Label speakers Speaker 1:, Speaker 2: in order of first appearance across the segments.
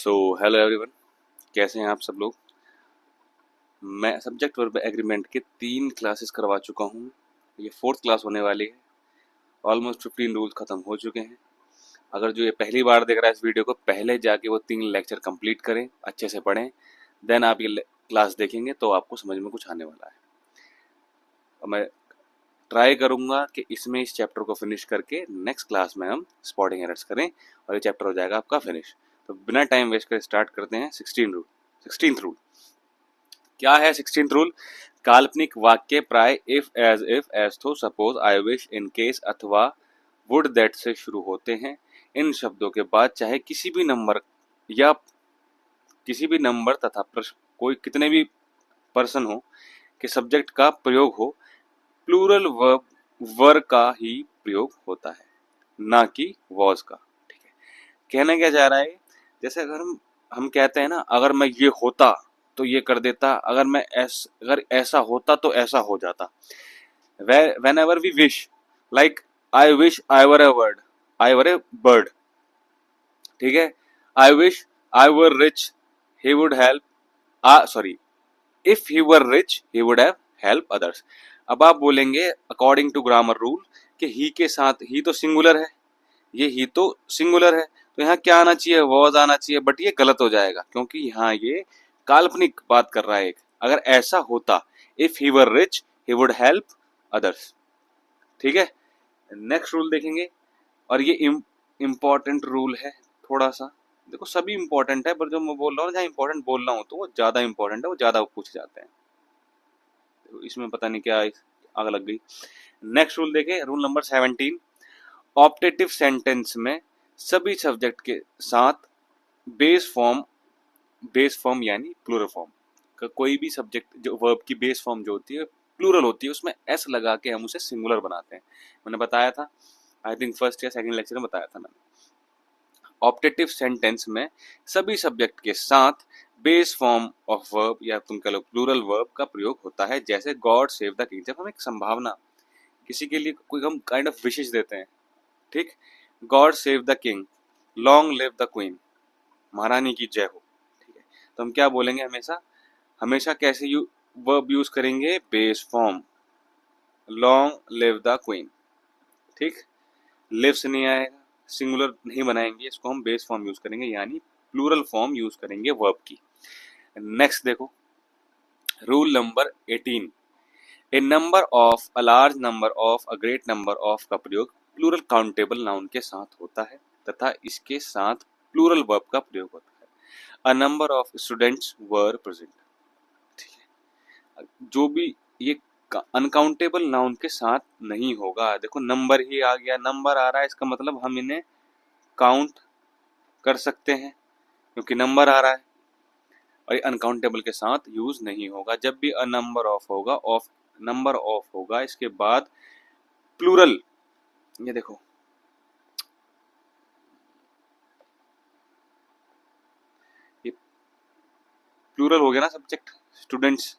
Speaker 1: So hello everyone, कैसे हैं आप सब लोग। मैं सब्जेक्ट वर्ब एग्रीमेंट के 3 क्लासेस करवा चुका हूँ। ये 4th क्लास होने वाली है। ऑलमोस्ट 15 रूल्स ख़त्म हो चुके हैं। अगर जो ये पहली बार देख रहा है इस वीडियो को, पहले जाके वो 3 लेक्चर कंप्लीट करें, अच्छे से पढ़ें, देन आप ये क्लास देखेंगे तो आपको समझ में कुछ आने वाला है। और मैं ट्राई करूँगा कि इसमें इस चैप्टर को फिनिश करके नेक्स्ट क्लास में हम स्पॉटिंग एरर्स करें और ये चैप्टर हो जाएगा आपका फिनिश। तो बिना टाइम वेस्ट कर स्टार्ट करते हैं 16th रूल। क्या है 16th रूल? काल्पनिक वाक्य प्राय इफ एज थो, suppose, I wish, in case अथवा वुड दैट से शुरू होते हैं। इन शब्दों के बाद चाहे किसी भी नंबर तथा कोई कितने भी पर्सन हो के सब्जेक्ट का प्रयोग हो, प्लूरल वर का ही प्रयोग होता है, ना कि वॉज का। ठीक है, कहना क्या चाह रहा है? जैसे अगर हम कहते हैं ना, अगर मैं ये होता तो ये कर देता, अगर ऐसा होता तो ऐसा हो जाता। Whenever we wish, like I wish I were a bird. ठीक है, I wish I were rich, he would help, sorry, if he were rich he would have help others. अब आप बोलेंगे अकॉर्डिंग टू ग्रामर रूल कि ही के साथ ही तो singular है, ये ही तो सिंगुलर है, तो यहाँ क्या आना चाहिए? वॉज आना चाहिए। बट ये गलत हो जाएगा क्योंकि यहाँ ये काल्पनिक बात कर रहा है एक। अगर ऐसा होता, if he were rich he would help others. ठीक है, नेक्स्ट रूल देखेंगे और ये इम्पोर्टेंट रूल है थोड़ा सा। देखो सभी इंपॉर्टेंट है, पर जो मैं बोल रहा हूँ, जहाँ इंपॉर्टेंट बोल रहा हूँ तो वो ज्यादा इंपॉर्टेंट है, वो ज्यादा पूछे जाते हैं। तो इसमें पता नहीं क्या आग लग गई। नेक्स्ट रूल देखें, रूल नंबर 17। ऑप्टेटिव सेंटेंस में सभी सब्जेक्ट के साथ बेस फॉर्म यानी प्लूरल फॉर्म का कोई भी सब्जेक्ट, जो वर्ब की बेस फॉर्म जो होती है प्लूरल होती है, उसमें एस लगा के हम उसे सिंगुलर बनाते हैं। मैंने बताया था, आई थिंक फर्स्ट या सेकंड लेक्चर में बताया था मैंने। ऑप्टेटिव सेंटेंस में सभी सब्जेक्ट के साथ बेस फॉर्म ऑफ वर्ब या तुम कह लो प्लूरल वर्ब का प्रयोग होता है। जैसे गॉड सेव द किंग, जब हम एक संभावना किसी के लिए कोई हम काइंड ऑफ विशेष देते हैं। ठीक, God save the king, long live the queen, महारानी की जय हो। ठीक है, तो हम क्या बोलेंगे? हमेशा कैसे वर्ब यूज करेंगे? Base form, long live the queen. ठीक, लिव से नहीं आएगा, सिंगुलर नहीं बनाएंगे इसको, हम बेस फॉर्म यूज करेंगे यानी प्लूरल फॉर्म यूज करेंगे वर्ब की। नेक्स्ट देखो, rule number 18। A number of, a large number of, a great number of का प्रयोग प्लूरल काउंटेबल नाउन के साथ होता है तथा इसके साथ प्लूरल वर्ब का प्रयोग होता है। अ number of students were present. ठीक है, जो भी ये अनकाउंटेबल नाउन के साथ नहीं होगा। देखो नंबर ही आ गया, नंबर आ रहा है, इसका मतलब हम इन्हें काउंट कर सकते हैं क्योंकि नंबर आ रहा है, और ये अनकाउंटेबल के साथ यूज नहीं होगा। जब भी अ नंबर ऑफ होगा इसके बाद प्लूरल, ये देखो ये प्लूरल हो गया ना सब्जेक्ट, स्टूडेंट्स,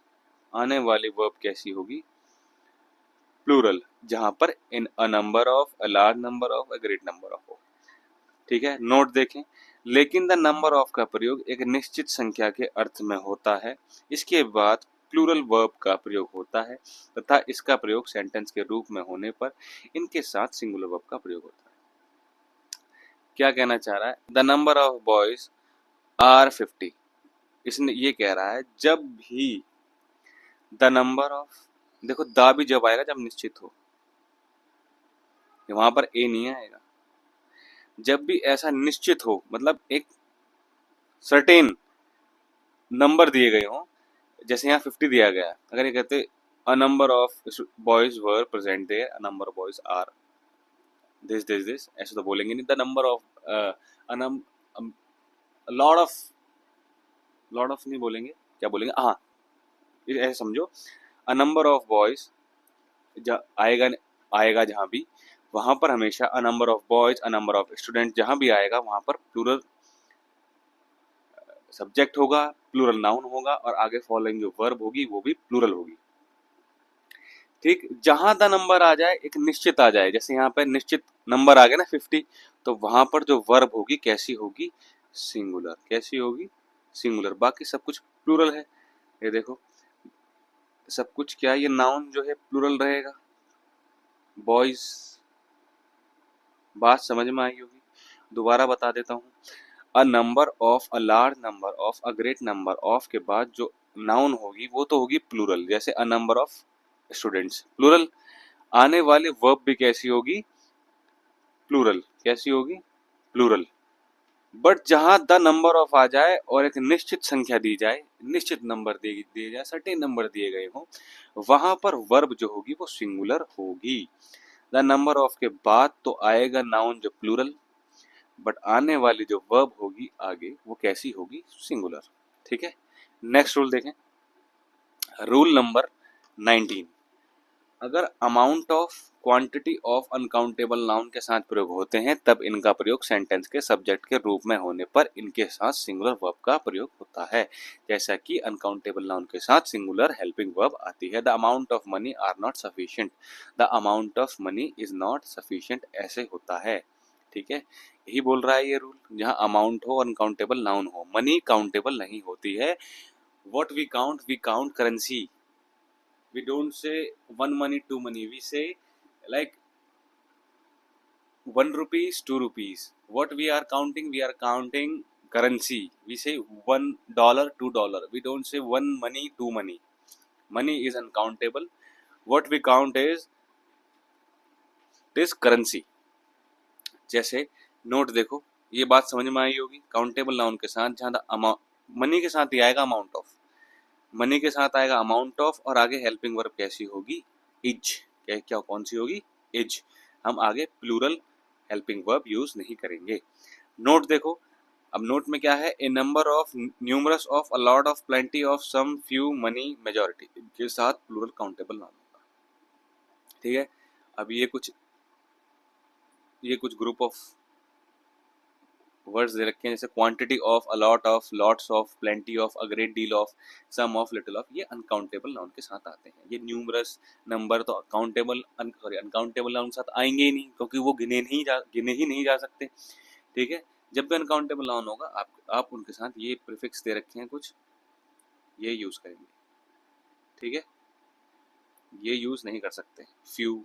Speaker 1: आने वाली वर्ब कैसी होगी? प्लूरल, जहां पर इन a number of, a large number of, a great number of हो। ठीक है, नोट देखें, लेकिन द नंबर ऑफ का प्रयोग एक निश्चित संख्या के अर्थ में होता है। इसके बाद प्लूरल वर्ब का प्रयोग होता है तथा इसका प्रयोग सेंटेंस के रूप में होने पर इनके साथ सिंगुलर वर्ब का प्रयोग होता है। क्या कहना चाह रहा है? The number of boys are 50। इसने ये कह रहा है जब भी द नंबर ऑफ, देखो द भी जब आएगा जब निश्चित हो, वहां पर ए नहीं आएगा। जब भी ऐसा निश्चित हो, मतलब एक सर्टेन नंबर दिए गए हो, जैसे यहाँ 50 दिया गया है, अगर ये कहते a number of boys were present there, a number of boys are this, ऐसे तो बोलेंगे नहीं। The number of lord of नहीं बोलेंगे, क्या बोलेंगे? हाँ, ऐसे समझो, अ नंबर ऑफ बॉयज आएगा आएगा जहां भी, वहां पर हमेशा अ number of boys, a number of student जहां भी आएगा वहां पर प्लूरल सब्जेक्ट होगा, प्लूरल नाउन होगा और आगे फॉलोइंग जो वर्ब होगी वो भी प्लूरल होगी। ठीक, जहां द नंबर आ जाए, एक निश्चित आ जाए, जैसे यहाँ पे निश्चित नंबर आ गया ना 50, तो वहां पर जो वर्ब होगी कैसी होगी? सिंगुलर। कैसी होगी? सिंगुलर। बाकी सब कुछ प्लूरल है। ये देखो सब कुछ क्या, ये नाउन जो है प्लूरल रहेगा। बॉयज, बात समझ में आई होगी। दोबारा बता देता हूँ। अ number of, a large number of, a great number of के बाद जो नाउन होगी वो तो होगी प्लूरल। जैसे a number of students, plural. आने वाली वर्ब भी कैसी होगी? प्लूरल। कैसी होगी? प्लूरल। बट जहां द नंबर ऑफ आ जाए और एक निश्चित संख्या दी जाए, निश्चित नंबर दिए जाए, सर्टेन नंबर दिए गए हों, वहां पर वर्ब जो होगी वो सिंगुलर होगी। द नंबर ऑफ के बाद तो आएगा नाउन जो प्लूरल, बट आने वाली जो वर्ब होगी आगे वो कैसी होगी? सिंगुलर। ठीक है। नेक्स्ट रूल देखें, रूल नंबर 19। अगर amount of, quantity of uncountable noun के साथ प्रयोग होते हैं तब इनका प्रयोग सेंटेंस के सब्जेक्ट के रूप में होने पर इनके साथ सिंगुलर वर्ब का प्रयोग होता है। जैसा कि अनकाउंटेबल नाउन के साथ सिंगुलर हेल्पिंग वर्ब आती है। The amount of money are not sufficient, the amount of money is not sufficient, ऐसे होता है। ठीक है, यही बोल रहा है ये रूल। जहां अमाउंट हो, अनकाउंटेबल नाउन हो, मनी काउंटेबल नहीं होती है। What we count currency. We don't say one money, two money. We say like 1 rupees, 2 rupees. What we are counting currency. We say $1, $2. We don't say one money, two money. Money is uncountable. What we count is this currency. जैसे note देखो, ये बात समझ में आई होगी। Countable noun के साथ जहाँ मनी के साथ ही आएगा अमाउंट ऑफ, मनी के साथ आएगा अमाउंट ऑफ, और आगे हेल्पिंग वर्ब कैसी होगी? इज। क्या कौन सी होगी? इज। हम आगे प्लूरल हेल्पिंग वर्ब यूज नहीं करेंगे। नोट देखो, अब नोट में क्या है? A number of, numerous of, a lot of, plenty of, some, few, many, majority के साथ प्लूरल काउंटेबल नाउन होगा। ठीक है। अब ये कुछ ग्रुप ऑफ वर्ड्स दे रखे हैं, जैसे quantity of, a lot of, lots of, plenty of, a great deal of, some of, little of. ये अनकाउंटेबल नाउन के साथ आते हैं। ये न्यूमरस नंबर तो अनकाउंटेबल नाउन के साथ आएंगे ही नहीं, क्योंकि वो गिने ही नहीं जा सकते। ठीक है। जब भी अनकाउंटेबल नाउन होगा आप उनके साथ ये प्रीफिक्स दे रखे हैं कुछ, ये यूज करेंगे। ठीक है, ये यूज नहीं कर सकते। Few,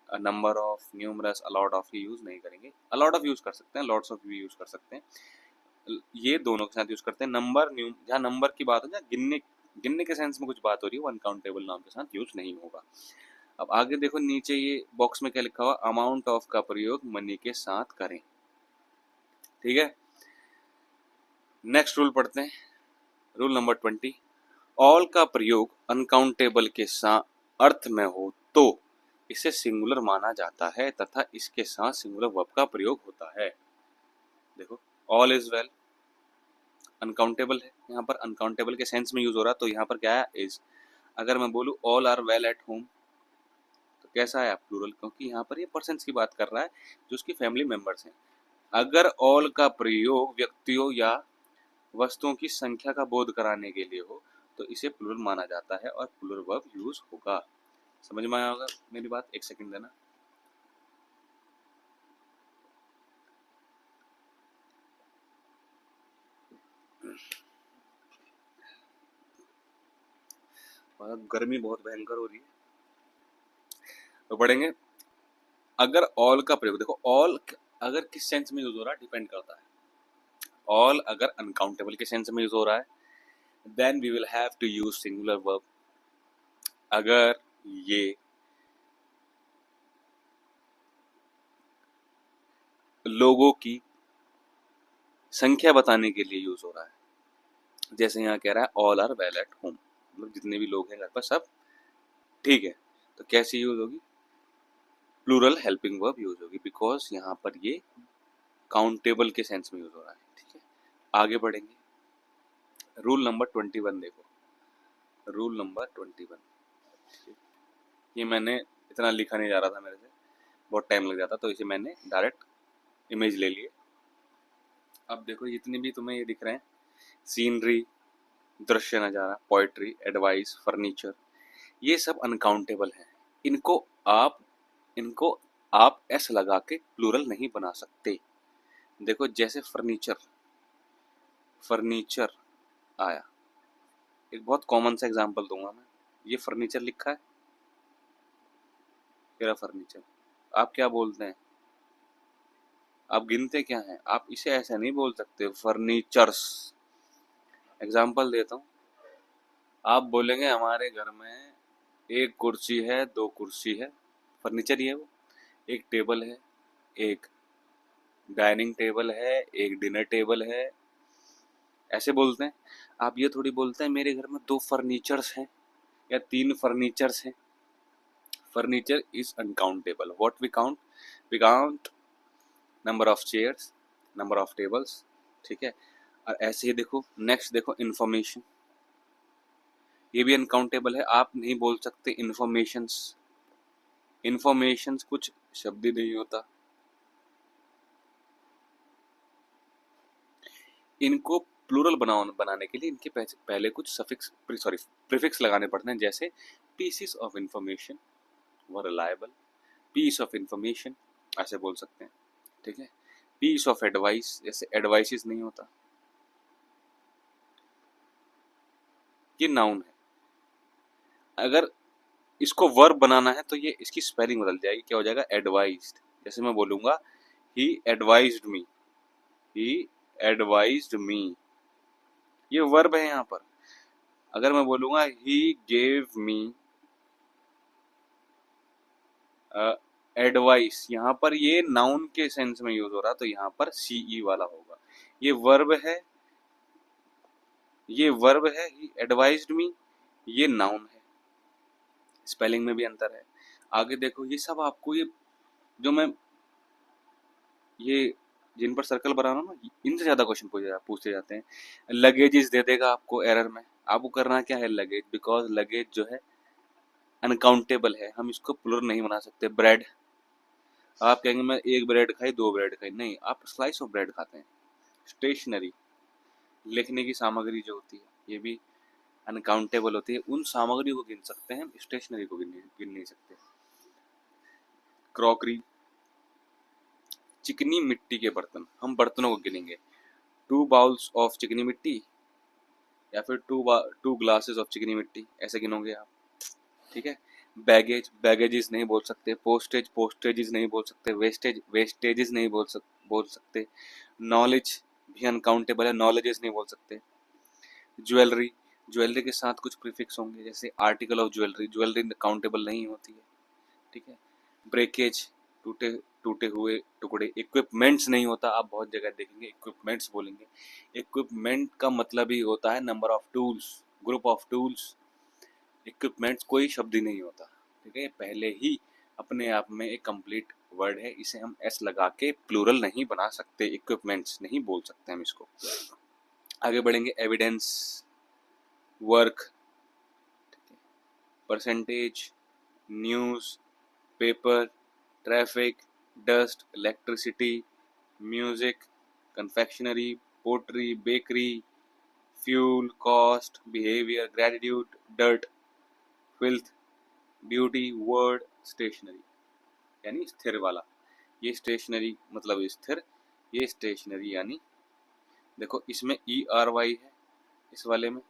Speaker 1: number of, numerous, a lot of, ये यूज नहीं करेंगे। अलॉट ऑफ यूज कर सकते हैं, लॉट्स ऑफ भी यूज कर सकते हैं। ये दोनों के साथ यूज करते हैं। नंबर, जहाँ नंबर की बात हो, जहाँ गिनने के सेंस में कुछ बात हो रही है, वो अनकाउंटेबल नाउन के साथ यूज नहीं होगा। अब आगे देखो, नीचे ये बॉक्स में क्या लिखा हुआ? अमाउंट ऑफ का प्रयोग मनी के साथ करें। ठीक है। नेक्स्ट रूल पढ़ते हैं, रूल नंबर 20। ऑल का प्रयोग अनकाउंटेबल के साथ अर्थ में हो तो इसे सिंगुलर माना जाता है तथा इसके साथ सिंगुलर वर्ब का प्रयोग होता है। देखो, ऑल इज वेल अनकाउंटेबल है, यहाँ पर अनकाउंटेबल के सेंस में यूज हो रहा है, तो यहाँ पर क्या है? इज। अगर मैं बोलूँ all are well at home, तो कैसा है? प्लूरल, क्योंकि यहाँ पर ये पर्सन्स की बात कर रहा है जो उसकी फैमिली मेंबर्स हैं। अगर ऑल का प्रयोग व्यक्तियों या वस्तुओं की संख्या का बोध कराने के लिए हो तो इसे प्लूरल माना जाता है और प्लूरल वर्ब यूज होगा। समझ में आया होगा मेरी बात? एक सेकंड देना। गर्मी बहुत भयंकर हो रही है, तो पढ़ेंगे। अगर ऑल का प्रयोग, देखो ऑल अगर किस सेंस में यूज हो रहा है डिपेंड करता है। ऑल अगर अनकाउंटेबल के सेंस में यूज हो रहा है then we will have to use singular verb. अगर ये लोगों की संख्या बताने के लिए यूज हो रहा है, जैसे यहाँ कह रहा है all are well at home, मतलब जितने भी लोग हैं घर पर सब ठीक है, तो कैसी यूज होगी? प्लूरल हेल्पिंग वर्ब यूज होगी, बिकॉज यहाँ पर ये काउंटेबल के सेंस में यूज हो रहा है। ठीक है, आगे बढ़ेंगे। रूल नंबर 21 देखो, रूल नंबर 21। ये मैंने इतना लिखा नहीं जा रहा था मेरे से, बहुत टाइम लग जाता, तो इसे मैंने डायरेक्ट इमेज ले लिए। अब देखो जितने भी तुम्हें ये दिख रहे हैं, सीनरी, दृश्य नज़ारा, पोइट्री, एडवाइस, फर्नीचर, ये सब अनकाउंटेबल हैं। इनको आप एस लगा के प्लूरल नहीं बना सकते। देखो जैसे फर्नीचर, फर्नीचर आया, एक बहुत कॉमन सा एग्जांपल दूंगा मैं। ये फर्नीचर लिखा है, मेरा फर्नीचर। आप क्या बोलते हैं? आप गिनते क्या हैं? आप इसे ऐसा नहीं बोल सकते फर्नीचर्स। एग्जांपल देता हूँ, आप बोलेंगे हमारे घर में एक कुर्सी है, दो कुर्सी है, फर्नीचर ही है वो। एक टेबल है, एक डाइनिंग टेबल है, एक डिनर टेबल है, ऐसे बोलते हैं। आप ये थोड़ी बोलते हैं मेरे घर में दो फर्नीचर्स हैं या तीन फर्नीचर्स हैं। Furniture is uncountable. What we count? We count number of chairs, number of tables, ठीक है। और ऐसे ही देखो, नेक्स्ट देखो इंफॉर्मेशन, ये भी अनकाउंटेबल है। आप नहीं बोल सकते इंफॉर्मेशंस। इंफॉर्मेशंस कुछ शब्द ही नहीं होता। इनको प्लूरल बनाने के लिए इनके पहले कुछ सफिक्स प्रीफिक्स लगाने पड़ते हैं, जैसे पीसेस ऑफ इंफॉर्मेशन व रिलायबल, पीस ऑफ इंफॉर्मेशन ऐसे बोल सकते हैं, ठीक है। पीस ऑफ एडवाइस, जैसे एडवाइसेस नहीं होता, ये नाउन है। अगर इसको वर्ब बनाना है तो ये इसकी स्पेलिंग बदल जाएगी, क्या हो जाएगा? एडवाइज्ड। जैसे मैं बोलूंगा ही एडवाइज्ड मी, ही एडवाइज्ड मी, ये वर्ब है यहाँ पर। अगर मैं बोलूंगा ही गेव मी एडवाइस, यहाँ पर ये नाउन के सेंस में यूज हो रहा, तो यहाँ पर सीई वाला होगा। ये वर्ब है, ये वर्ब है, ही एडवाइज्ड मी, ये नाउन है। स्पेलिंग में भी अंतर है। आगे देखो, ये सब आपको, ये जो मैं ये जिन पर सर्कल बना रहा हूँ ना, इनसे ज्यादा क्वेश्चन पूछे जाते हैं। लगेजेस दे देगा आपको एरर में, आपको करना क्या है? लगेज, बिकॉज लगेज जो है अनकाउंटेबल है, हम इसको प्लुरल नहीं बना सकते। ब्रेड, आप कहेंगे मैं एक ब्रेड खाई, दो ब्रेड खाई, नहीं, आप स्लाइस ऑफ ब्रेड खाते हैं। स्टेशनरी, लिखने की सामग्री जो होती है, ये भी अनकाउंटेबल होती है। उन सामग्री को गिन सकते हैं, स्टेशनरी को गिन नहीं सकते। क्रॉकरी, चिकनी मिट्टी के बर्तन, हम बर्तनों को गिनेंगे। 2 बाउल्स ऑफ चिकनी मिट्टी, या फिर टू ग्लासेस ऑफ चिकनी मिट्टी, ऐसे गिनोगे आप, ठीक है। बैगेज, बैगेजेस नहीं बोल सकते। पोस्टेज, पोस्टेजेस नहीं बोल सकते। वेस्टेज, वेस्टेजेस नहीं बोल सकते। नॉलेज भी अनकाउंटेबल है, नॉलेजेस नहीं बोल सकते। ज्वेलरी, ज्वेलरी के साथ कुछ प्रीफिक्स होंगे, जैसे article of jewellery, jewellery countable नहीं होती है, ठीक है। ब्रेकेज, टूटे टूटे हुए टुकड़े। इक्विपमेंट्स नहीं होता, आप बहुत जगह देखेंगे इक्विपमेंट्स बोलेंगे। इक्विपमेंट का मतलब ही होता है number of tools, group of tools. Equipments कोई शब्द ही नहीं होता, ठीक है। पहले ही अपने आप में एक कंप्लीट वर्ड है, इसे हम एस लगा के प्लूरल नहीं बना सकते, इक्विपमेंट्स नहीं बोल सकते हम इसको। आगे बढ़ेंगे, evidence, work, percentage, news, paper, traffic, dust, electricity, music, confectionery, pottery, bakery, fuel, cost, behaviour, gratitude, dirt, filth, beauty, word, stationery, यानी स्थिर वाला। ये स्टेशनरी मतलब स्थिर, ये स्टेशनरी यानी, देखो इसमें ई आर वाई है, इस वाले में,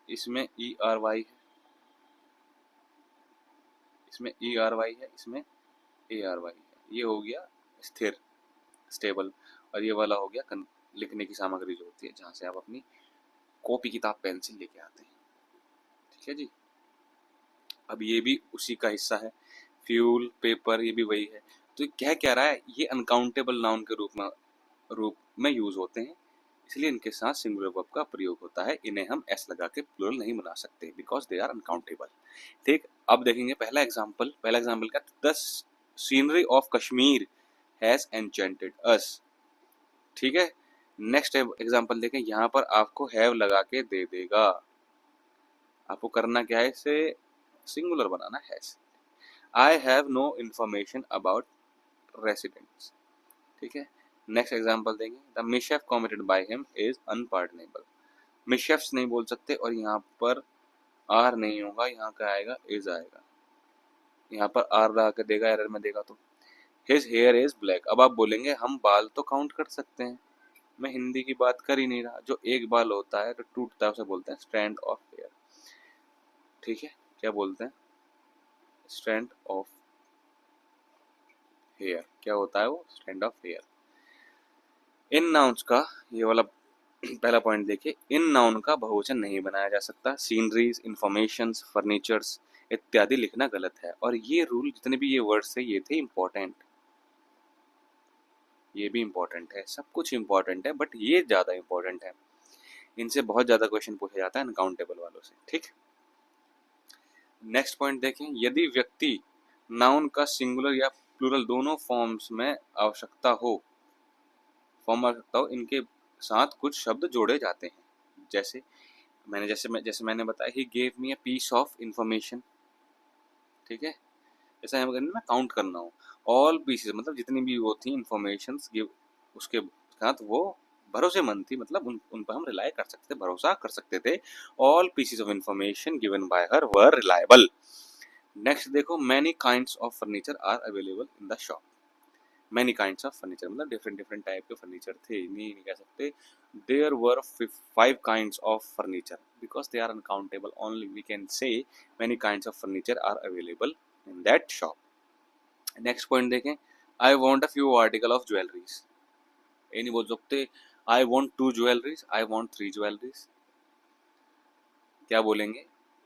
Speaker 1: इसमें ई आर वाई है, इसमें ई आर वाई है, इसमें ए आर वाई है। ये हो गया स्थिर, स्टेबल। और ये वाला हो गया लिखने की सामग्री जो होती है, जहाँ से आप अपनी कॉपी, किताब, पेंसिल लेके आते हैं, ठीक है जी। अब ये भी उसी का हिस्सा है, फ्यूल, पेपर, ये भी वही है। तो कह क्या रहा है, ये अनकाउंटेबल नाउन के रूप में यूज होते हैं, इसलिए इनके साथ सिंगुलर वर्ब का प्रयोग होता है। इन्हें हम एस लगा के प्लूरल नहीं बना सकते, बिकॉज दे आर अनकाउंटेबल, ठीक। अब देखेंगे पहला एग्जाम्पल। पहला एग्जाम्पल का, the scenery of Kashmir has enchanted us, ठीक है। नेक्स्ट एग्जाम्पल देखें, यहाँ पर आपको हैव लगा के दे देगा। आपको करना क्या है, इसे सिंगुलर बनाना है। I have no information about residents, ठीक है। नेक्स्ट एग्जाम्पल देंगे, the mischief committed by him is unpardonable. Mischiefs नहीं बोल सकते, और यहाँ पर आर नहीं होगा, यहाँ का आएगा इज आएगा। यहाँ पर आर लगा के देगा एरर में देगा तो। His here is black. अब आप बोलेंगे हम बाल तो काउंट कर सकते हैं, मैं हिंदी की बात कर ही नहीं रहा। जो एक बाल होता है तो टूटता है उसे बोलते हैं स्ट्रैंड ऑफ हेयर। ठीक है, क्या बोलते हैं? Strand of hair. क्या होता है वो? Strand of hair. इन नाउन्स का ये वाला पहला पॉइंट देखिए, इन नाउन का बहुवचन नहीं बनाया जा सकता। सीनरीज, इंफॉर्मेशंस, फर्नीचर्स इत्यादि लिखना गलत है। और ये रूल, जितने भी ये वर्ड्स थे ये थे इंपॉर्टेंट, ये भी इंपॉर्टेंट है, सब कुछ इंपॉर्टेंट है, बट ये ज्यादा इंपॉर्टेंट है। इनसे बहुत ज्यादा क्वेश्चन पूछा जाता है अनकाउंटेबल वालों से। ठीक, नेक्स्ट पॉइंट देखें, यदि व्यक्ति नाउन का सिंगुलर या प्लूरल दोनों फॉर्म में आवश्यकता हो, इनके साथ कुछ शब्द जोड़े जाते हैं। जैसे मैंने बताया, he gave me a piece of information. ठीक है, जैसा अगर मैं काउंट करना हो, ऑल पीसेस मतलब जितनी भी वो थी इंफॉर्मेशन गिव, उसके साथ वो भरोसेमंद थी, मतलब उन पर हम रिलाई कर सकते थे, भरोसा कर सकते थे। All pieces of information given by her were reliable. Next देखो, many kinds of furniture are available in the shop. Many kinds of furniture मतलब डिफरेंट डिफरेंट टाइप के फर्नीचर थे, नहीं कह सकते there were 5 kinds of furniture because they are uncountable. Only we can say many kinds of furniture are available in that shop. Next point देखें, I want a few article of jewelleries. ये नहीं बोल सकते I want 2 jewelleries, I want 3 jewelleries. क्या बोलेंगे?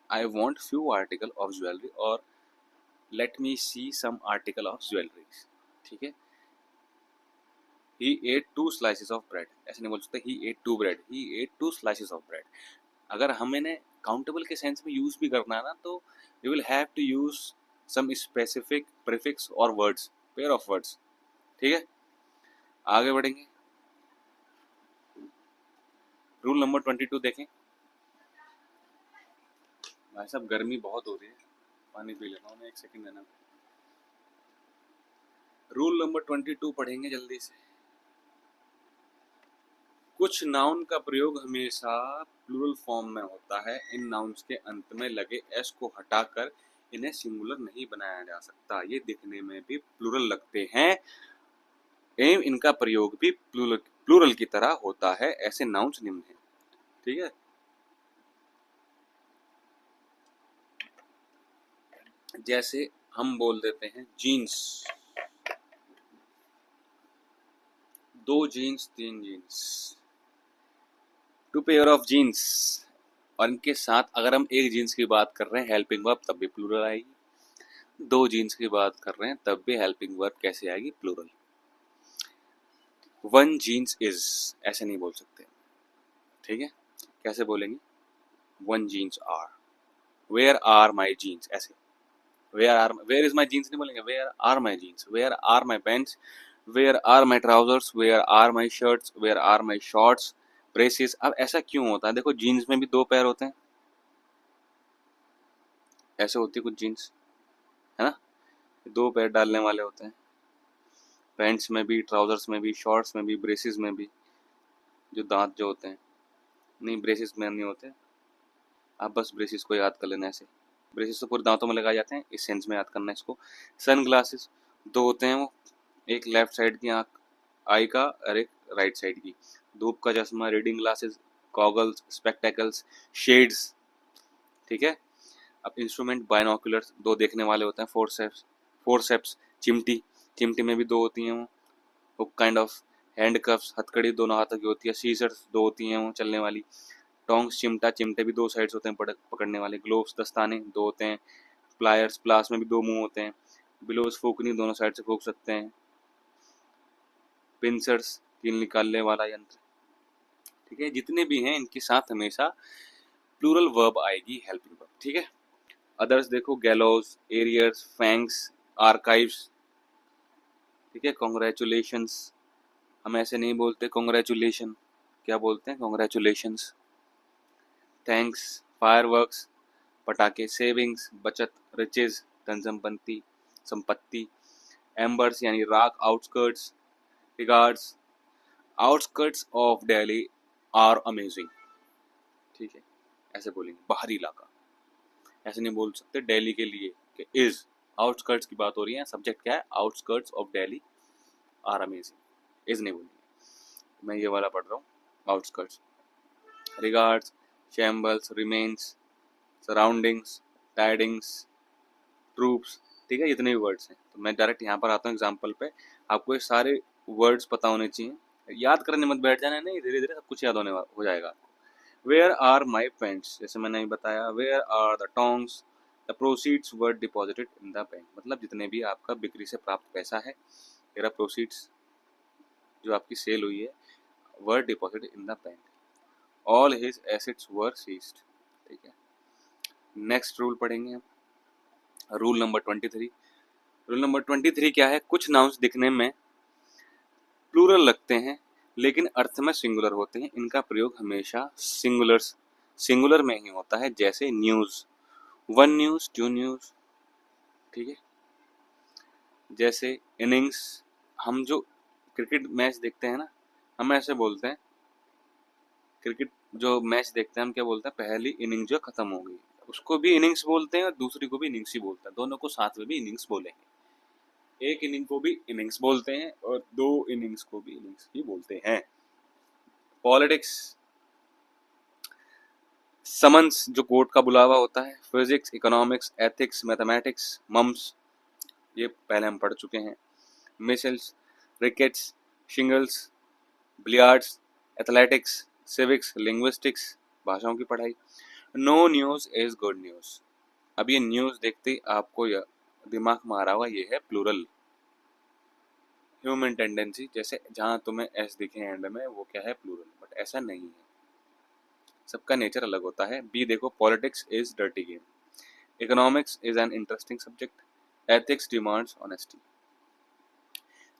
Speaker 1: I want few article of jewellery और let me see some article of jewelleries. ठीक है, he ate 2 slices of bread। ऐसे नहीं बोल सकते he ate 2 bread, he ate 2 slices of bread। अगर हम इन्हें काउंटेबल के सेंस में यूज भी करना है ना, तो we will have to use some specific prefix or words, pair of words। ठीक है, आगे बढ़ेंगे। रूल नंबर 22 देखें। भाई साहब गर्मी बहुत हो रही है, पानी पी लेता हूँ मैं, एक सेकंड देना। रूल नंबर 22 पढ़ेंगे जल्दी से। कुछ नाउन का प्रयोग हमेशा प्लूरल फॉर्म में होता है। इन नाउन्स के अंत में लगे एस को हटाकर इन्हें सिंगुलर नहीं बनाया जा सकता। ये दिखने में भी प्लूरल लगते हैं एवं इनका प्रयोग भी प्लूरल की तरह होता है। ऐसे नाउन्स निम्न हैं। ठीक है, जैसे हम बोल देते हैं jeans, 2 jeans, 3 jeans, 2 pair of jeans. और इनके साथ अगर हम एक जीन्स की बात कर रहे हैं हेल्पिंग वर्ब, तब भी प्लूरल आएगी। 2 जीन्स की बात कर रहे हैं तब भी हेल्पिंग वर्ब कैसे आएगी? प्लूरल। 1 जीन्स इज, ऐसे नहीं बोल सकते। ठीक है, कैसे बोलेंगे? 1 jeans are. Where are my jeans, ऐसे। वेयर इज माई जीन्स नहीं बोलेंगे, where are my jeans, where are my pants, where are my trousers, where are my shirts, where are my shorts, braces. अब ऐसा क्यों होता है? देखो jeans में भी 2 पैर होते हैं, ऐसे होती है कुछ जीन्स, है ना, 2 पैर डालने वाले होते हैं। पैंट्स में भी, ट्राउजर्स में भी, शॉर्ट्स में भी, ब्रेसेस में भी। जो दांत जो होते हैं, नहीं ब्रेसेस में नहीं होते, आप बस ब्रेसेस को याद कर लेना ऐसे। ब्रेसेस तो पूरे दांतों में लगाए जाते हैं, इस सेंस में याद करना है इसको। सन ग्लासेस 2 होते हैं वो, एक लेफ्ट साइड की आँख आई का और एक राइट साइड की। धूप का चश्मा, reading glasses, goggles, spectacles, shades. ठीक है, अब इंस्ट्रूमेंट बाइनोकुलर्स 2 देखने वाले होते हैं। फोरसेप्स, चिमटी, चिमटी में भी 2 होती हैं वो, hook kind of. Hand coughs, हथकड़ी दोनों हाथों की होती है। सीजर्स 2 होती हैं वो, चलने वाली। टोंग्स, चिमटा, चिमटे भी 2 साइड्स होते हैं पकड़ने वाले। ग्लोव्स, दस्ताने 2 होते हैं। प्लायर्स, प्लास में भी 2 मुंह होते हैं। बिलोज, फूकनी, दोनों साइड से फूक सकते हैं। पिंसर्स, कील निकालने वाला यंत्र। ठीक है, जितने भी हैं इनके साथ हमेशा प्लूरल वर्ब आएगी, हेल्पिंग वर्ब। ठीक है, अदर्स देखो, गैलोज, एरियर्स, फैंक्स, आर्काइव्स। ठीक है, कॉन्ग्रेचुलेशंस, हम ऐसे नहीं बोलते कॉन्ग्रेचुलेशन, क्या बोलते हैं? कॉन्ग्रेचुलेशंस। थैंक्स, फायरवर्क्स, पटाखे। सेविंग्स, बचत। रिचेज, धन संपत्ति, संपत्ति। एम्बर्स यानी राख, outskirts. Regards, outskirts of Delhi are amazing. ठीक है, ऐसे बोलेंगे। बाहरी इलाका, ऐसे नहीं बोल सकते दिल्ली के लिए कि इज, आउटस्कर्ट्स की बात हो रही है, सब्जेक्ट क्या है, outskirts of Delhi are amazing, is नहीं बोलनी, मैं ये वाला पढ़ रहा हूँ, outskirts, regards, shambles, remains, surroundings, tidings, troops, ठीक है, इतने भी वर्ड्स हैं। तो मैं डायरेक्ट यहाँ पर आता हूँ एग्जाम्पल पे, आपको ये सारे वर्ड्स पता होने चाहिए, याद करने मत बैठ जाना, नहीं धीरे धीरे सब कुछ याद होने हो जाएगा। वेयर आर माई पेंट्स, जैसे मैंने ही बताया, where are the tongs, the proceeds were deposited in the bank, मतलब जितने भी आपका बिक्री से प्राप्त पैसा है, मेरा प्रोसीड्स जो आपकी सेल हुई है, were deposited in the bank, all his assets were seized, ठीक है। नेक्स्ट रूल पढ़ेंगे हम, रूल नंबर 23। रूल नंबर 23 क्या है, कुछ नाउन्स दिखने में प्लूरल लगते हैं लेकिन अर्थ में सिंगुलर होते हैं, इनका प्रयोग हमेशा सिंगुलर में ही होता है, जैसे news, one news, two news, ठीक है। जैसे इनिंग्स, हम जो क्रिकेट मैच देखते हैं ना, हम ऐसे बोलते हैं, क्रिकेट जो मैच देखते हैं हम क्या बोलते हैं, पहली इनिंग जो खत्म हो गई, उसको भी इनिंग्स बोलते हैं और दूसरी को भी इनिंग्स ही बोलते हैं, दोनों को साथ में भी इनिंग्स बोलेंगे, एक इनिंग को भी इनिंग्स बोलते हैं और दो इनिंग्स को भी इनिंग्स ही बोलते हैं। पॉलिटिक्स, समन्स जो कोर्ट का बुलावा होता है, physics, economics, ethics, mathematics, mumps, ये पहले हम पढ़ चुके हैं, measles, rickets, shingles, billiards, athletics, civics, linguistics, भाषाओं की पढ़ाई। No news is good news, अब ये न्यूज देखते ही आपको दिमाग में आ रहा होगा, ये है प्लूरल, ह्यूमन टेंडेंसी, जैसे जहां तुम्हें एस दिखे एंड में वो क्या है, प्लूरल, बट ऐसा नहीं है, सबका नेचर अलग होता है। बी देखो, politics is dirty game, economics is an interesting subject, ethics demands honesty.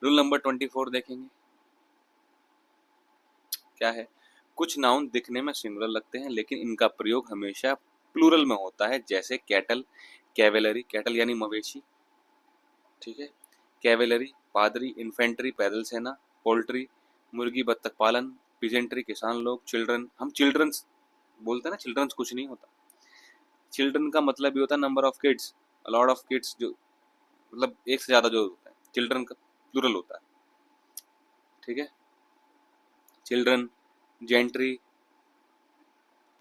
Speaker 1: Rule number 24 देखेंगे, क्या है, कुछ नाउन दिखने में सिंगुलर लगते हैं लेकिन इनका प्रयोग हमेशा प्लूरल में होता है, जैसे कैटल, कैवेलरी, कैटल यानी मवेशी, ठीक है, कैवेलरी, पादरी, इन्फेंट्री, पैदल सेना, पोल्ट्री, मुर्गी बत्तख पालन, पिजेंट्री, किसान लोग, चिल्ड्रन, हम चिल्ड्रंस बोलते हैं ना, चिल्ड्रंस कुछ नहीं होता, चिल्ड्रन का मतलब भी होता है number of kids, lot of kids, जो मतलब एक से ज्यादा जो होता है, चिल्ड्रन का प्लूरल होता है, ठीक है। चिल्ड्रन, जेंट्री,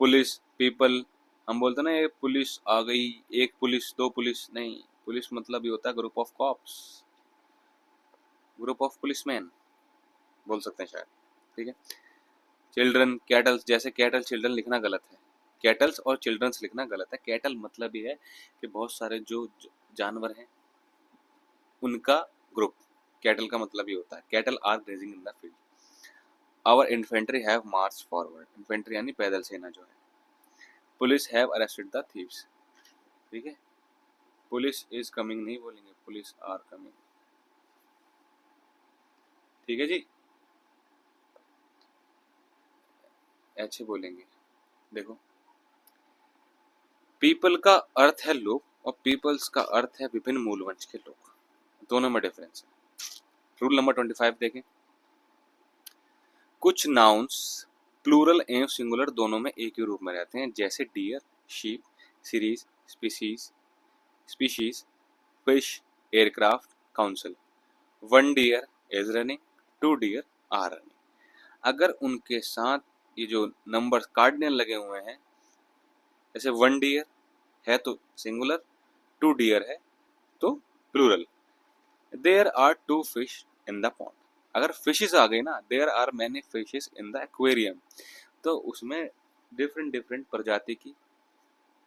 Speaker 1: पुलिस, पीपल, हम बोलते हैं ना ये पुलिस आ गई, एक पुलिस, दो पुलिस, नहीं, पुलिस मतलब ये होता है group of cops, group of policeman बोल सकते हैं शायद, ठीक है। चिल्ड्रन, कैटल्स, जैसे कैटल चिल्ड्रन लिखना गलत है, कैटल्स और चिल्ड्रंस लिखना गलत है, कैटल मतलब ये है कि बहुत सारे जो जानवर हैं उनका ग्रुप, कैटल का मतलब ये होता है, cattle are grazing in the field, our infantry have march forward, infantry यानी पैदल सेना जो है, police have arrested the thieves, ठीक है, पुलिस इज कमिंग नहीं बोलेंगे, पुलिस आर कमिंग, ठीक है जी, ऐसे बोलेंगे। देखो, पीपल का अर्थ है लोग और पीपल्स का अर्थ है विभिन्न मूलवंश के लोग, दोनों में डिफरेंस है। रूल नंबर 25 देखें, कुछ नाउन्स प्लूरल एवं सिंगुलर दोनों में एक ही रूप में रहते हैं, जैसे deer, sheep, series, species, fish, aircraft, council, one deer is running, two deer are running, अगर उनके साथ ये जो नंबर कार्डिनल लगे हुए हैं, जैसे वन डियर है तो सिंगुलर, टू डियर है तो plural, there are two fish in the pond, अगर फिशेस आ गई ना, there are many fishes in the aquarium, तो उसमें डिफरेंट डिफरेंट प्रजाति की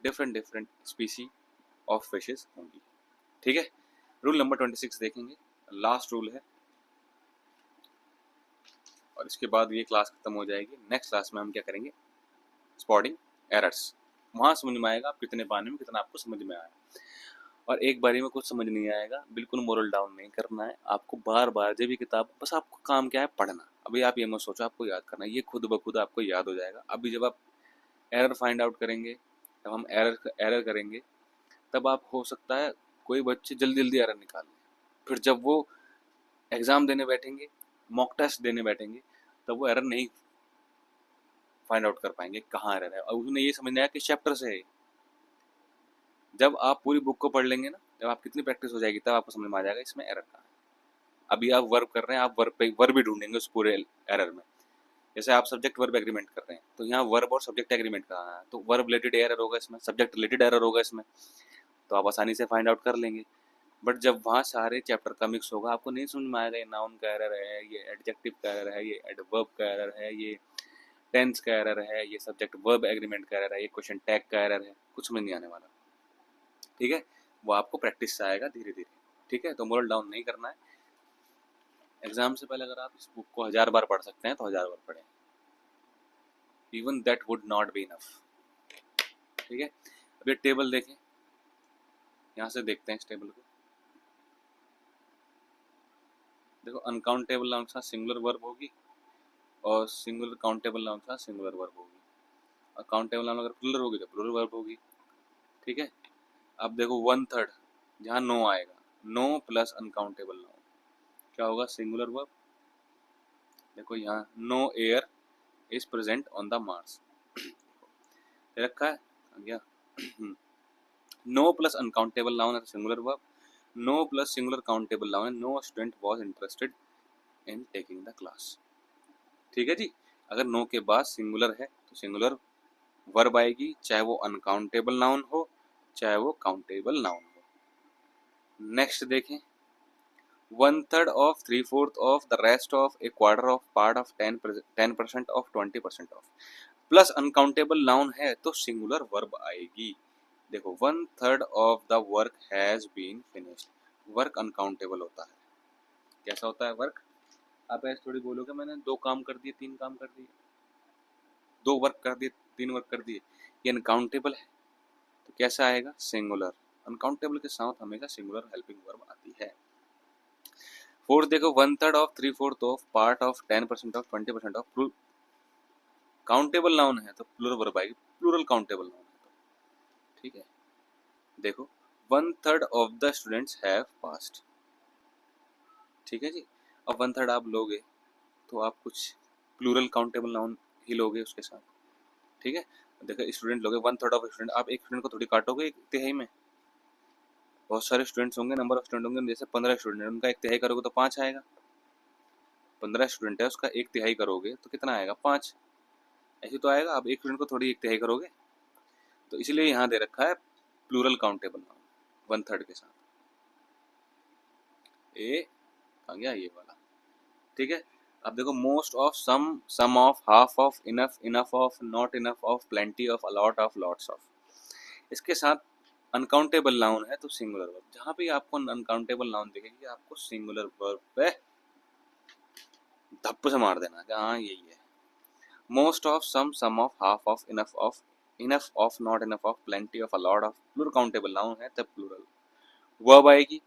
Speaker 1: डिफरेंट स्पीसी ऑफ फिशेस होंगी, ठीक है। रूल नंबर 26 देखेंगे, लास्ट रूल है और इसके बाद ये क्लास खत्म हो जाएगी। नेक्स्ट क्लास में हम क्या करेंगे, स्पॉटिंग एरर्स, वहां समझ में आएगा आप कितने पानी में कितना आपको समझ में आया, और एक बारी में कुछ समझ नहीं आएगा बिल्कुल मोरल डाउन नहीं करना है आपको, बार बार जब भी किताब, बस आपको काम क्या है, पढ़ना, अभी आप ये मत सोचो आपको याद करना, ये खुद ब खुद आपको याद हो जाएगा। अभी जब आप एरर फाइंड आउट करेंगे, जब हम एरर करेंगे, तब आप हो सकता है कोई बच्चे जल्दी जल्दी एरर निकाल लें, फिर जब वो एग्जाम देने बैठेंगे, मॉक टेस्ट देने बैठेंगे, तब वो एरर नहीं फाइंड आउट कर पाएंगे कहाँ एरर है, और उन्हें ये समझना है कि चैप्टर से है। जब आप पूरी बुक को पढ़ लेंगे ना, जब आप कितनी प्रैक्टिस हो जाएगी तब आपको समझ में आ जाएगा इसमें एरर कहाँ है। अभी आप वर्ब कर रहे हैं, आप वर्ब भी ढूंढेंगे उस पूरे एरर में। जैसे आप सब्जेक्ट वर्ब एग्रीमेंट कर रहे हैं तो यहाँ वर्ब और सब्जेक्ट एग्रीमेंट कहाँ है, तो वर्ब रिलेटेड एरर होगा इसमें, सब्जेक्ट रिलेटेड एरर होगा इसमें, तो आप आसानी से फाइंड आउट कर लेंगे। बट जब वहाँ सारे चैप्टर का मिक्स होगा आपको नहीं समझ में आएगा, ये नाउन का एरर है, ये एडजेक्टिव का एरर है, ये एडवर्ब का एरर है, ये टेंस का एरर है, ये सब्जेक्ट वर्ब एग्रीमेंट का एरर है, ये क्वेश्चन टैग का एरर है, कुछ समझ नहीं आने वाला। ठीक है, वो आपको प्रैक्टिस से आएगा धीरे धीरे। ठीक है, तो मोरल डाउन नहीं करना है। एग्जाम से पहले अगर आप इस बुक को 1000 बार पढ़ सकते हैं तो 1000 बार पढ़ें, even that would not be enough. ठीक है, अब ये टेबल देखें, यहाँ से देखते हैं इस टेबल को। देखो, अनकाउंटेबल नाउन के साथ सिंगुलर वर्ब होगी और सिंगुलर काउंटेबल नाउन के साथ सिंगुलर वर्ब होगी, और काउंटेबल नाउन अगर प्लुरल होगी तो प्लुरल वर्ब होगी। ठीक है, अब देखो 1/3 जहाँ नो आएगा, नो प्लस अनकाउंटेबल नाउन क्या होगा, सिंगुलर वर्ब। देखो यहाँ no air is present on the Mars रखा है, आ गया। नो प्लस अनकाउंटेबल नाउन है singular verb, no plus singular countable noun है no student was interested in taking the class. ठीक है जी, अगर नो के बाद सिंगुलर है तो सिंगुलर वर्ब आएगी, चाहे वो अनकाउंटेबल नाउन हो चाहे वो काउंटेबल नाउन हो। नेक्स्ट देखें, 1/3 of 3/4 of the rest of a quarter of part of 10% of 20% of plus uncountable noun है तो सिंगुलर वर्ब आएगी। देखो 1/3 of the work has been finished, work uncountable होता है। कैसा होता है वर्क, आप ऐसे थोड़ी बोलोगे मैंने 2 काम कर दिए 3 काम कर दिए, 2 वर्क कर दिए 3 वर्क कर दिए, ये अनकाउंटेबल है तो कैसा आएगा, सिंगुलर। अनकाउंटेबल के साथ हमेशा सिंगुलर हेल्पिंग वर्ब आती है। फोर्थ देखो, 1/3 of 3/4 of part of 10% of 20% of countable noun है तो प्लुरल वर्ब आएगी, प्लुरल काउंटेबल नाउन है तो। ठीक है, देखो 1/3 of the students have passed. ठीक है जी, अब 1/3 आप लोगे तो आप कुछ प्लुरल काउंटेबल नाउन ही लोगे उसके साथ। ठीक है, देखो स्टूडेंट लोगे 1/3 ऑफ स्टूडेंट, आप एक स्टूडेंट को थोड़ी काटोगे एक तिहाई में, बहुत सारे स्टूडेंट्स होंगे, नंबर ऑफ स्टूडेंट होंगे, जैसे 15 स्टूडेंट है उनका एक तिहाई करोगे तो 5 आएगा। 15 स्टूडेंट है उसका एक तिहाई करोगे तो कितना आएगा, 5। ऐसे तो आएगा, आप एक स्टूडेंट को थोड़ी एक तिहाई करोगे, तो इसलिए यहाँ दे रखा है प्लूरल काउंटेबल नाउन 1/3 के साथ। ए आ गया ये वाला। ठीक है, अब देखो most of, some of, half of, enough, enough of, not enough of, plenty of, a lot of, lots of, इसके साथ अनकाउंटेबल नाउन है तो सिंगुलर वर्ब। जहां पे आपको अनकाउंटेबल नाउन दिखेगी आपको सिंगुलर वर्ब पे धप्प से मार देना, हाँ यही है। Most of, some of, half of, enough of, not enough of, plenty of, a lot of, plural countable noun है तब प्लूरल वर्ब आएगी।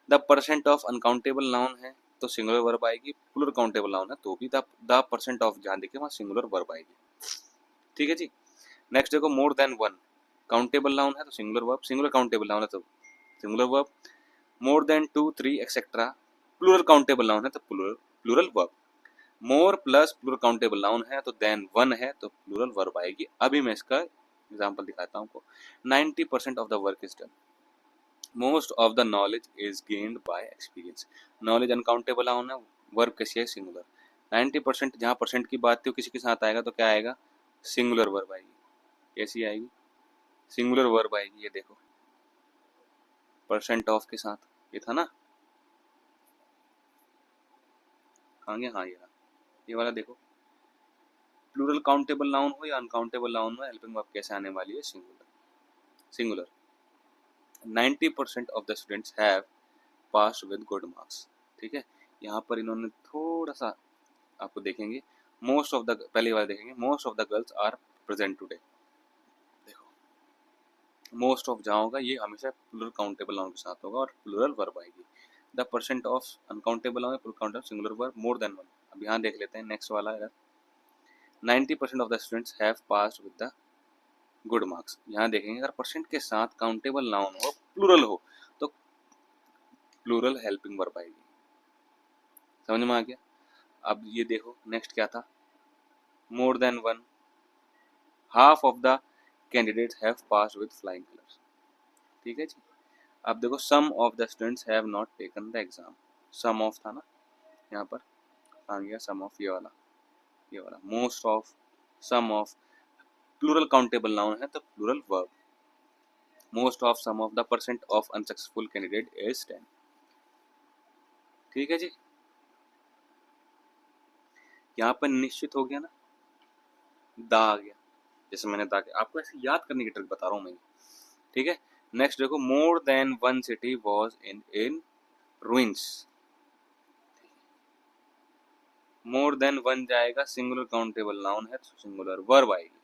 Speaker 1: The percent of uncountable noun है तो सिंगुलर वर्ब आएगी, प्लूरल काउंटेबल नाउन है तो भी द परसेंट ऑफ जहां देखे वहां सिंगुलर वर्ब आएगी। ठीक है जी, नेक्स्ट देखो, more than one countable noun है तो singular verb, singular countable noun है तो singular verb. More than 2 3 etcetera plural countable noun है तो plural verb. More plus plural countable noun है तो देन वन है तो प्लूरल वर्ब आएगी। अभी मैं इसका एग्जांपल दिखाता हूँ आपको। 90% of the work is done, most of the knowledge is gained by experience. Knowledge uncountable noun है, वर्ब कैसी है, सिंगुलर। 90% जहाँ परसेंट की बात थी किसी के साथ आएगा तो क्या आएगा, सिंगुलर वर्ब आएगी। कैसी आएगी, सिंगुलर वर्ब आएगी। ये देखो परसेंट ऑफ के साथ, ये था ना, हाँ ये वाला देखो, प्लूरल काउंटेबल नाउन हो या अनकाउंटेबल नाउन हो, हेल्पिंग वर्ब कैसे आने वाली है, singular. 90% of the students have passed with good marks. ठीक है, यहाँ पर इन्होंने थोड़ा सा आपको देखेंगे, मोस्ट ऑफ द, पहली बार देखेंगे, most of the girls are present today. देखो मोस्ट ऑफ जहाँ होगा ये हमेशा प्लूरल काउंटेबल नाउन के साथ होगा और प्लूरल वर्ब आएगी। The percent of uncountable noun, plural countable, singular verb, more than one. अब यहाँ देख लेते हैं नेक्स्ट वाला है, 90% of the students have passed with the good marks. यहाँ देखेंगे अगर परसेंट के साथ काउंटेबल नाउन हो, प्लूरल हो, तो प्लूरल हेल्पिंग वर्ब आएगी। समझ में आ गया। अब ये देखो नेक्स्ट क्या था, more than one, half of the candidates have passed with flying colours. ठीक है जी, अब देखो some of the students have not taken the exam, some of था ना, यहाँ पर आ गया सम ऑफ, ये वाला most of, some of, plural countable noun है तो plural verb, most of, some of, the percent of unsuccessful candidate is 10। ठीक है जी, यहाँ पर निश्चित हो गया ना, दा आ गया, जैसे मैंने दा किया, आपको ऐसे याद करने की ट्रिक बता रहा हूँ मैं। ठीक है, नेक्स्ट देखो, more than one city was in ruins. More than one जाएगा, सिंगुलर काउंटेबल नाउन है तो सिंगुलर वर्ब आएगी।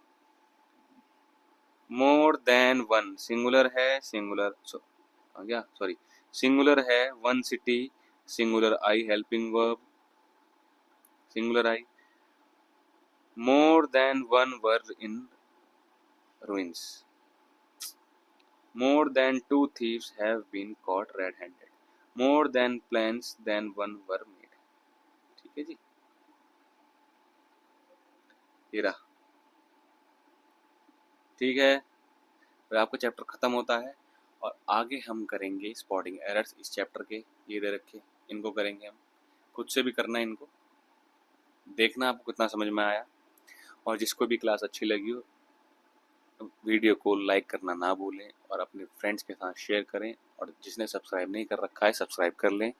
Speaker 1: मोर देन वन सिंगुलर है, सिंगुलर आ गया, सॉरी, सिंगुलर है, one city, singular I helping verb, singular I. More than one were in ruins. More than two thieves have been caught red-handed. More than plans than one were made. ठीक है जी, ये रहा। ठीक है, फिर आपका chapter खत्म होता है और आगे हम करेंगे स्पॉटिंग एरर्स इस चैप्टर के, ये दे रखे, इनको करेंगे हम, खुद से भी करना है इनको, देखना आपको कितना समझ में आया। और जिसको भी क्लास अच्छी लगी हो वीडियो को लाइक करना ना भूलें और अपने फ्रेंड्स के साथ शेयर करें, और जिसने सब्सक्राइब नहीं कर रखा है सब्सक्राइब कर लें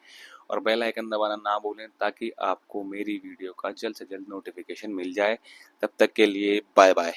Speaker 1: और बेल आइकन दबाना ना भूलें ताकि आपको मेरी वीडियो का जल्द से जल्द नोटिफिकेशन मिल जाए। तब तक के लिए बाय बाय।